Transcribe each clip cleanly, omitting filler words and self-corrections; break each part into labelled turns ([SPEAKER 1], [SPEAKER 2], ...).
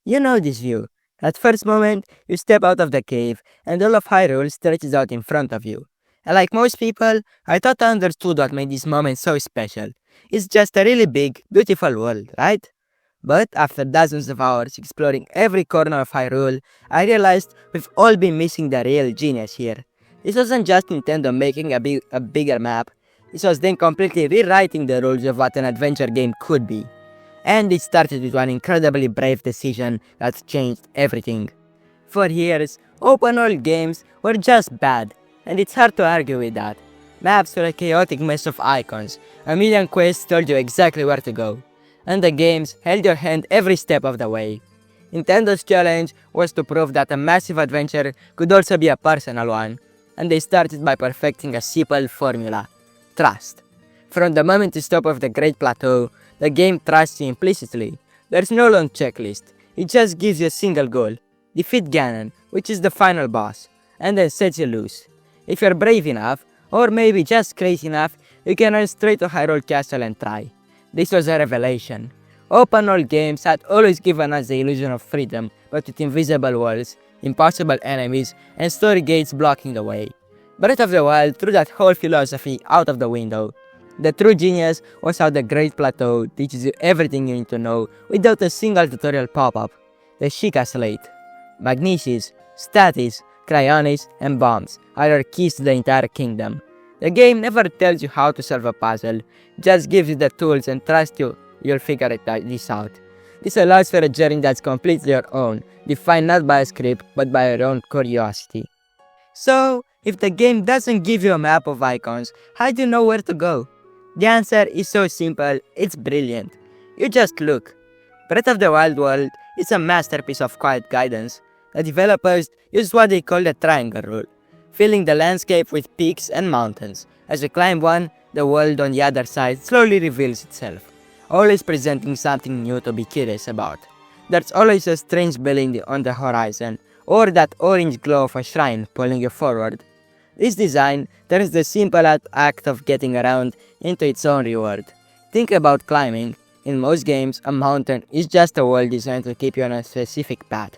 [SPEAKER 1] You know this view. At first moment, you step out of the cave and all of Hyrule stretches out in front of you. And like most people, I thought I understood what made this moment so special. It's just a really big, beautiful world, right? But after dozens of hours exploring every corner of Hyrule, I realized we've all been missing the real genius here. This wasn't just Nintendo making a bigger map, this was them completely rewriting the rules of what an adventure game could be. And it started with one incredibly brave decision that changed everything. For years, open world games were just bad, and it's hard to argue with that. Maps were a chaotic mess of icons, a million quests told you exactly where to go, and the games held your hand every step of the way. Nintendo's challenge was to prove that a massive adventure could also be a personal one, and they started by perfecting a simple formula: trust. From the moment you stop off the Great Plateau, the game trusts you implicitly. There's no long checklist, it just gives you a single goal: defeat Ganon, which is the final boss, and then sets you loose. If you're brave enough, or maybe just crazy enough, you can run straight to Hyrule Castle and try. This was a revelation. Open world games had always given us the illusion of freedom, but with invisible walls, impossible enemies, and story gates blocking the way. Breath of the Wild threw that whole philosophy out of the window. The true genius was how the Great Plateau teaches you everything you need to know without a single tutorial pop-up. The Sheikah Slate, Magnesis, Statis, Cryonis, and Bombs are your keys to the entire kingdom. The game never tells you how to solve a puzzle, just gives you the tools and trusts you'll figure this out. This allows for a journey that's completely your own, defined not by a script but by your own curiosity. So, if the game doesn't give you a map of icons, how do you know where to go? The answer is so simple, it's brilliant. You just look. Breath of the Wild world is a masterpiece of quiet guidance. The developers used what they call the triangle rule, filling the landscape with peaks and mountains. As you climb one, the world on the other side slowly reveals itself, always presenting something new to be curious about. There's always a strange building on the horizon, or that orange glow of a shrine pulling you forward. This design turns the simple act of getting around into its own reward. Think about climbing. In most games, a mountain is just a wall designed to keep you on a specific path.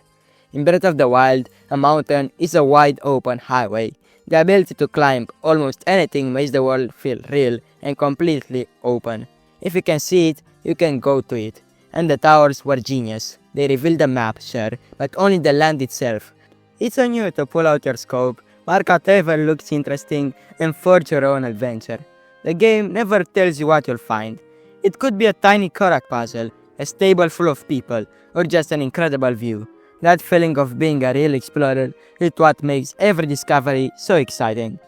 [SPEAKER 1] In Breath of the Wild, a mountain is a wide open highway. The ability to climb almost anything makes the world feel real and completely open. If you can see it, you can go to it. And the towers were genius. They reveal the map, sure, but only the land itself. It's on you to pull out your scope, mark out whatever looks interesting, and forge your own adventure. The game never tells you what you'll find. It could be a tiny Korak puzzle, a stable full of people, or just an incredible view. That feeling of being a real explorer is what makes every discovery so exciting.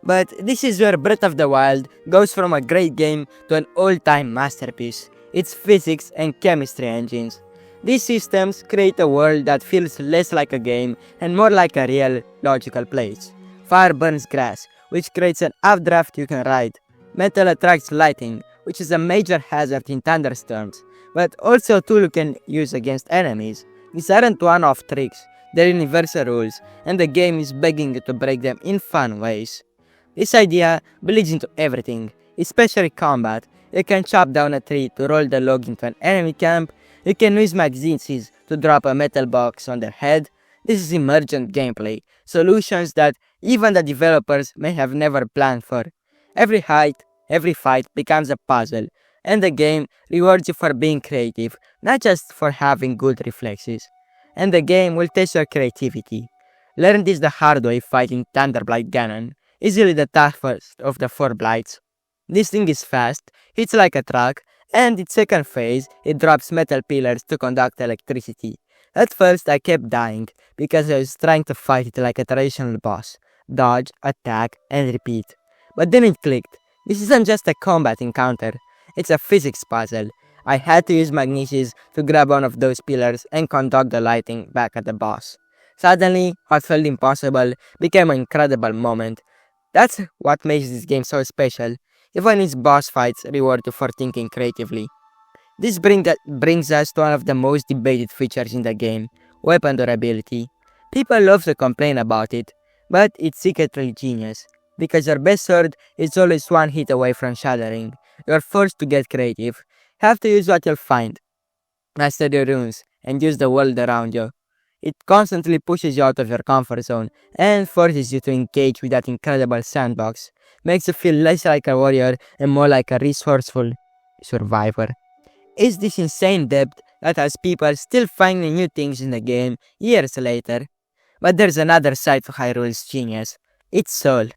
[SPEAKER 1] But this is where Breath of the Wild goes from a great game to an all-time masterpiece: its physics and chemistry engines. These systems create a world that feels less like a game and more like a real, logical place. Fire burns grass, which creates an updraft you can ride. Metal attracts lightning, which is a major hazard in thunderstorms, but also a tool you can use against enemies. These aren't one-off tricks, they're universal rules, and the game is begging you to break them in fun ways. This idea bleeds into everything, especially combat. You can chop down a tree to roll the log into an enemy camp. You can use magnesis to drop a metal box on their head. This is emergent gameplay, solutions that even the developers may have never planned for. Every fight becomes a puzzle, and the game rewards you for being creative, not just for having good reflexes. And the game will test your creativity. Learn this the hard way fighting Thunderblight Ganon, easily the toughest of the 4 blights. This thing is fast, hits like a truck, and its second phase, it drops metal pillars to conduct electricity. At first I kept dying, because I was trying to fight it like a traditional boss. Dodge, attack, and repeat. But then it clicked. This isn't just a combat encounter, it's a physics puzzle. I had to use magnesis to grab one of those pillars and conduct the lighting back at the boss. Suddenly, what felt impossible became an incredible moment. That's what makes this game so special. Even its boss fights reward you for thinking creatively. This brings us to one of the most debated features in the game: weapon durability. People love to complain about it, but it's secretly genius. Because your best sword is always one hit away from shattering, you're forced to get creative. Have to use what you'll find. Master your runes, and use the world around you. It constantly pushes you out of your comfort zone and forces you to engage with that incredible sandbox. Makes you feel less like a warrior and more like a resourceful survivor. It's this insane depth that has people still finding new things in the game years later. But there's another side to Hyrule's genius, its soul.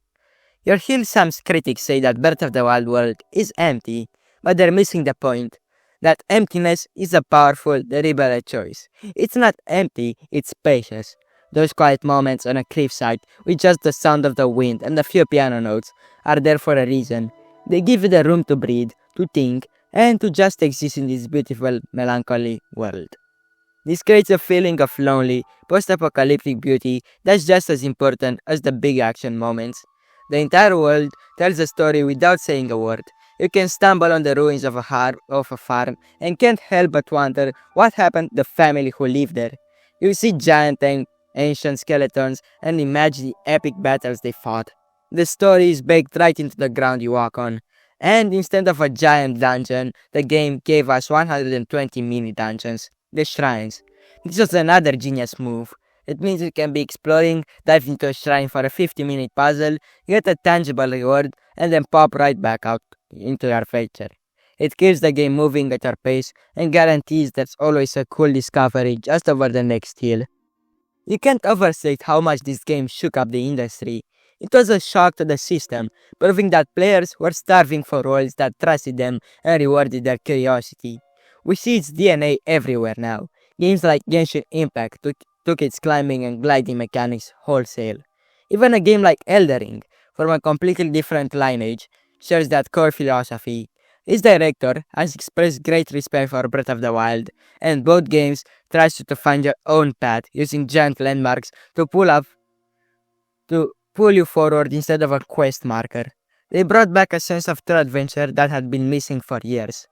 [SPEAKER 1] You'll hear some critics say that Breath of the Wild world is empty, but they're missing the point. That emptiness is a powerful, deliberate choice. It's not empty, it's spacious. Those quiet moments on a cliffside with just the sound of the wind and a few piano notes are there for a reason. They give you the room to breathe, to think, and to just exist in this beautiful, melancholy world. This creates a feeling of lonely, post-apocalyptic beauty that's just as important as the big action moments. The entire world tells a story without saying a word. You can stumble on the ruins of a farm and can't help but wonder what happened to the family who lived there. You see giant and ancient skeletons and imagine the epic battles they fought. The story is baked right into the ground you walk on. And instead of a giant dungeon, the game gave us 120 mini dungeons, the shrines. This was another genius move. It means you can be exploring, dive into a shrine for a 50-minute puzzle, get a tangible reward, and then pop right back out into your adventure. It keeps the game moving at your pace and guarantees there's always a cool discovery just over the next hill. You can't overstate how much this game shook up the industry. It was a shock to the system, proving that players were starving for worlds that trusted them and rewarded their curiosity. We see its DNA everywhere now. Games like Genshin Impact took its climbing and gliding mechanics wholesale. Even a game like Elden Ring, from a completely different lineage, shares that core philosophy. Its director has expressed great respect for Breath of the Wild, and both games trust you to find your own path using giant landmarks to pull you forward instead of a quest marker. They brought back a sense of true adventure that had been missing for years.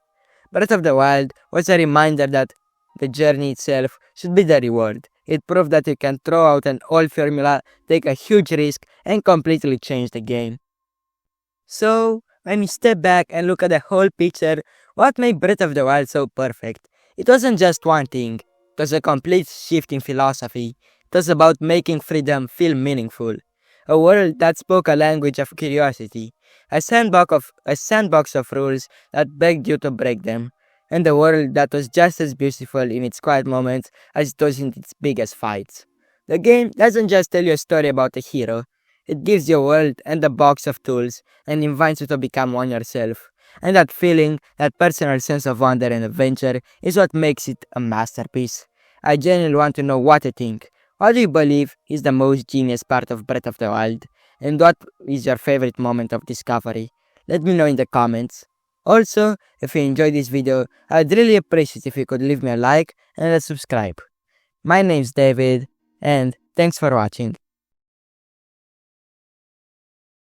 [SPEAKER 1] Breath of the Wild was a reminder that the journey itself should be the reward. It proved that you can throw out an old formula, take a huge risk, and completely change the game. So, when you step back and look at the whole picture, what made Breath of the Wild so perfect? It wasn't just one thing, it was a complete shift in philosophy. It was about making freedom feel meaningful. A world that spoke a language of curiosity, a sandbox of rules that begged you to break them, and a world that was just as beautiful in its quiet moments as it was in its biggest fights. The game doesn't just tell you a story about a hero, it gives you a world and a box of tools and invites you to become one yourself. And that feeling, that personal sense of wonder and adventure, is what makes it a masterpiece. I genuinely want to know what you think. What do you believe is the most genius part of Breath of the Wild? And what is your favorite moment of discovery? Let me know in the comments. Also, if you enjoyed this video, I'd really appreciate if you could leave me a like and a subscribe. My name's David, and thanks for watching.